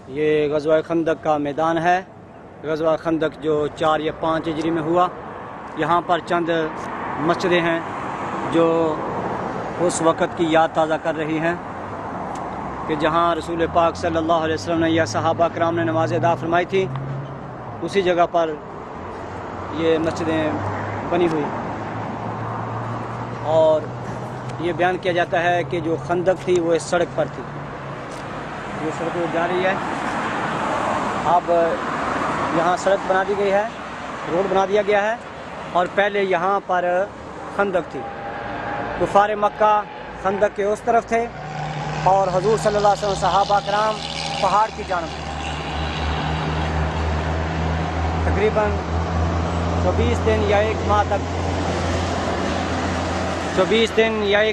یہ غزوہ خندق کا میدان ہے۔ غزوہ خندق جو 4 یا 5 ہجری میں ہوا۔ یہاں پر چند مسجدیں ہیں جو اس وقت کی یاد تازہ کر رہی ہیں کہ جہاں رسول پاک صلی اللہ علیہ وسلم نے یا صحابہ کرام نے نماز ادا فرمائی تھی، اسی جگہ پر یہ مسجدیں بنی ہوئی، اور یہ بیان کیا جاتا ہے کہ جو خندق تھی وہ اس سڑک پر تھی۔ یہ سڑک جا رہی ہے، اب یہاں سڑک بنا دی گئی ہے، روڈ بنا دیا گیا ہے، اور پہلے یہاں پر خندق تھی۔ کفار مکہ خندق کے اس طرف تھے اور حضور صلی اللہ علیہ وسلم صحابہ کرام پہاڑ کی جانب تھے۔ تقریباً 24 دن یا 1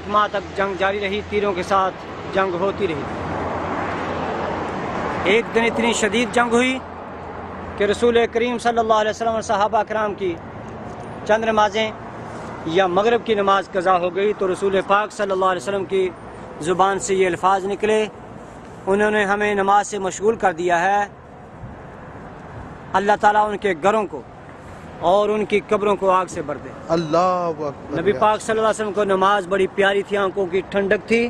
ماہ تک جنگ جاری رہی، تیروں کے ساتھ جنگ ہوتی رہی۔ ایک دن اتنی شدید جنگ ہوئی کہ رسول کریم صلی اللہ علیہ وسلم اور صحابہ کرام کی چند نمازیں یا مغرب کی نماز قضا ہو گئی، تو رسول پاک صلی اللہ علیہ وسلم کی زبان سے یہ الفاظ نکلے، انہوں نے ہمیں نماز سے مشغول کر دیا ہے، اللہ تعالیٰ ان کے گھروں کو اور ان کی قبروں کو آگ سے بھر دے۔ اللہ اکبر۔ نبی پاک صلی اللہ علیہ وسلم کو نماز بڑی پیاری تھی، آنکھوں کی ٹھنڈک تھی۔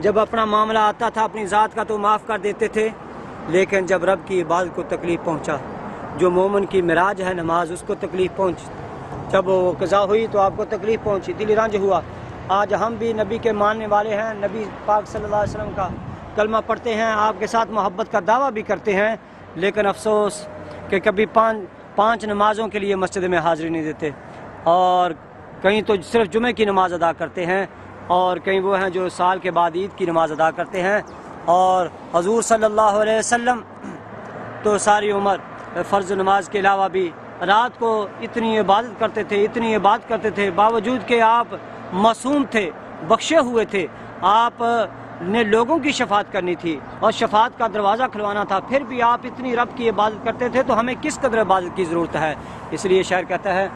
جب اپنا معاملہ آتا تھا اپنی ذات کا تو معاف کر دیتے تھے، لیکن جب رب کی عبادت کو تکلیف پہنچا، جو مومن کی معراج ہے نماز، اس کو تکلیف پہنچی، جب وہ قضا ہوئی تو آپ کو تکلیف پہنچی، دل رنج ہوا۔ آج ہم بھی نبی کے ماننے والے ہیں، نبی پاک صلی اللہ علیہ وسلم کا کلمہ پڑھتے ہیں، آپ کے ساتھ محبت کا دعویٰ بھی کرتے ہیں، لیکن افسوس کہ کبھی 5 نمازوں کے لیے مسجد میں حاضری نہیں دیتے، اور کہیں تو صرف جمعے کی نماز ادا کرتے ہیں، اور کہیں وہ ہیں جو سال کے بعد عید کی نماز ادا کرتے ہیں۔ اور حضور صلی اللہ علیہ وسلم تو ساری عمر فرض نماز کے علاوہ بھی رات کو اتنی عبادت کرتے تھے، باوجود کہ آپ معصوم تھے، بخشے ہوئے تھے، آپ نے لوگوں کی شفاعت کرنی تھی اور شفاعت کا دروازہ کھلوانا تھا، پھر بھی آپ اتنی رب کی عبادت کرتے تھے، تو ہمیں کس قدر عبادت کی ضرورت ہے؟ اس لیے شاعر کہتا ہے،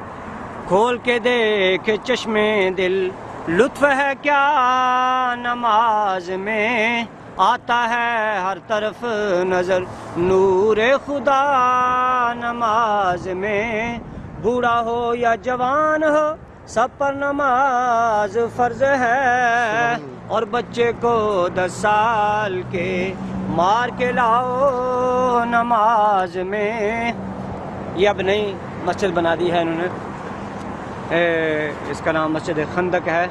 کھول کے دیکھ چشمے دل، لطف ہے کیا نماز میں، آتا ہے ہر طرف نظر نور خدا نماز میں، بوڑھا ہو یا جوان ہو سب پر نماز فرض ہے، اور بچے کو 10 سال کے مار کے لاؤ نماز میں۔ یہ اب نئی مسجد بنا دی ہے انہوں نے، اس کا نام مسجد خندق ہے،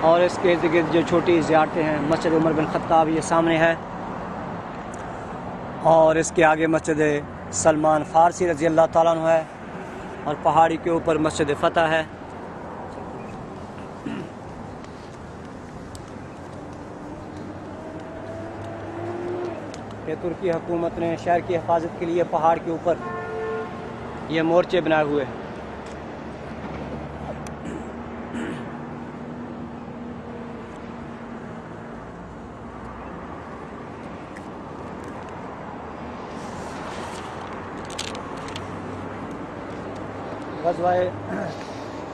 اور اس کے ارد گرد جو چھوٹی زیارتیں ہیں، مسجد عمر بن خطاب یہ سامنے ہے، اور اس کے آگے مسجد سلمان فارسی رضی اللہ تعالیٰ عنہ ہے، اور پہاڑی کے اوپر مسجد فتح ہے۔ کہ ترکی حکومت نے شہر کی حفاظت کے لیے پہاڑ کے اوپر یہ مورچے بنائے ہوئے ہیں۔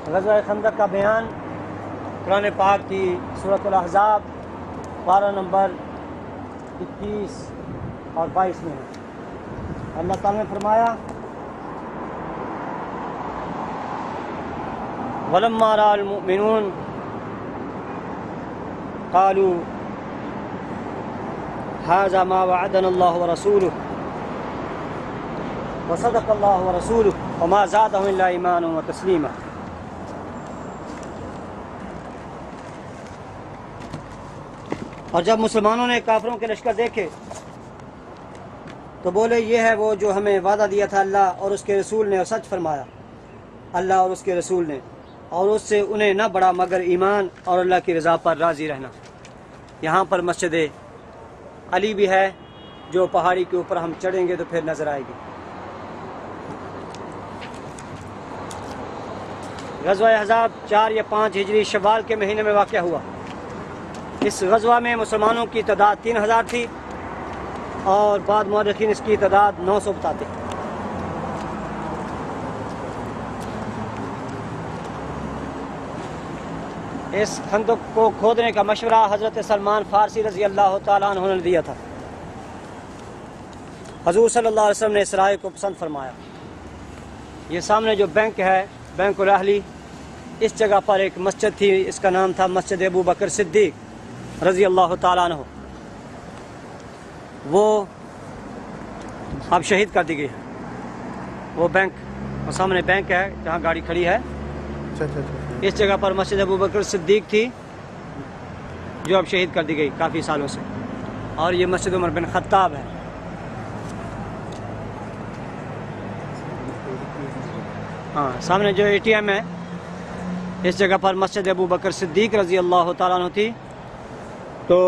غزوہ خندق کا بیان قرآن پاک کی سورۃ الاحزاب پارہ نمبر 21 اور 22 میں ہے۔ اللہ تعالیٰ نے فرمایا، وَلَمَّا رَأَى الْمُؤْمِنُونَ قَالُوا هَذَا مَا وَعَدَنَا اللَّهُ وَرَسُولُهُ وَصَدَقَ اللَّهُ وَرَسُولُهُ وَمَا زَادَهُمْ إِلَّا إِيمَانًا وَتَسْلِيمًا۔ اور جب مسلمانوں نے کافروں کے لشکر دیکھے تو بولے، یہ ہے وہ جو ہمیں وعدہ دیا تھا اللہ اور اس کے رسول نے، اور سچ فرمایا اللہ اور اس کے رسول نے، اور اس سے انہیں نہ بڑا مگر ایمان اور اللہ کی رضا پر راضی رہنا۔ یہاں پر مسجد علی بھی ہے، جو پہاڑی کے اوپر ہم چڑھیں گے تو پھر نظر آئے گی۔ غزوہ احزاب 4 یا 5 ہجری شوال کے مہینے میں واقع ہوا۔ اس غزوہ میں مسلمانوں کی تعداد 3000 تھی، اور بعد مورخین اس کی تعداد 900 بتاتے ہیں۔ اس خندق کو کھودنے کا مشورہ حضرت سلمان فارسی رضی اللہ تعالیٰ عنہ نے دیا تھا۔ حضور صلی اللہ علیہ وسلم نے اس رائے کو پسند فرمایا۔ یہ سامنے جو بینک ہے، بینک الاہلی، اس جگہ پر ایک مسجد تھی، اس کا نام تھا مسجد ابو بکر صدیق رضی اللہ تعالیٰ عنہ۔ وہ اب شہید کر دی گئی ہے۔ وہ بینک، وہ سامنے بینک ہے جہاں گاڑی کھڑی ہے، اس جگہ پر مسجد ابو بکر صدیق تھی جو اب شہید کر دی گئی کافی سالوں سے، اور یہ مسجد عمر بن خطاب ہے۔ ہاں، سامنے جو اے ٹی ایم ہے، اس جگہ پر مسجد ابو بکر صدیق رضی اللہ تعالیٰ عنہ تھی۔ تو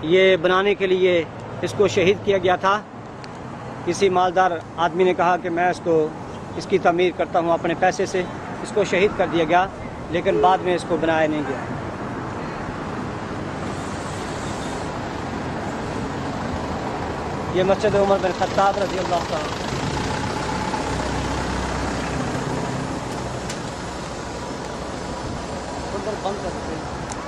یہ بنانے کے لیے اس کو شہید کیا گیا تھا۔ کسی مالدار آدمی نے کہا کہ میں اس کی تعمیر کرتا ہوں اپنے پیسے سے، اس کو شہید کر دیا گیا، لیکن بعد میں اس کو بنایا نہیں گیا۔ یہ مسجد عمر بن خطاب رضی اللہ تعالیٰ عنہ۔ بند کر دیتے ہیں۔